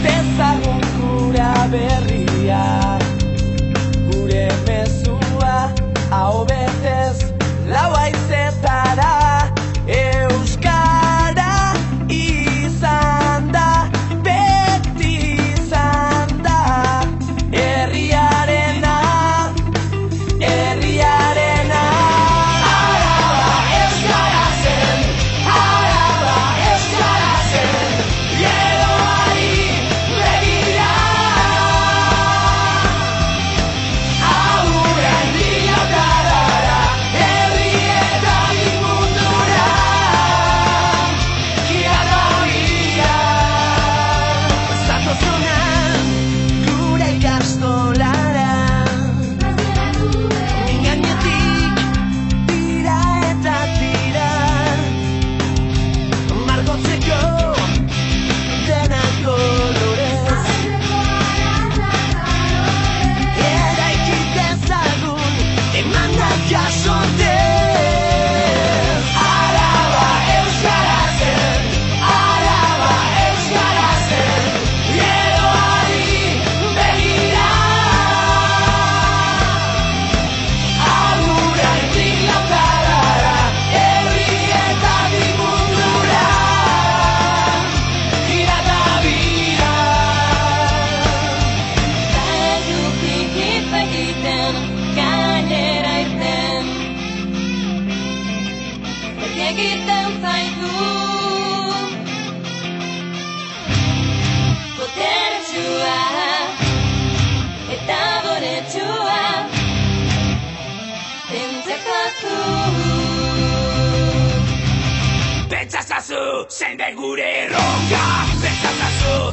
dezagun gura berria, gure mezua hau betez lau haizetara. Euskara izan da, beti izan da, herriarena, herriarena. Araba euskara zen, Araba euskara zen, geroari begira. Aurrean dilatarara, herri eta mundura, girata bila. Zatozunan gure ikastolara, min gainetik tira eta tira, margotzeko denak kolorez. Eraiki dezagun emanak jasotez. Araba euskara zen, Araba euskara zen, geroari begira. Aguraitik lautarara, herri eta mundura, girata bila. Zailutik hitz egiten, gainera irten, beti egiten zaitu. Boteretsua eta bonetsua, pentsazazu. Pentsazazu, zein den gure erronka, pentsazazu.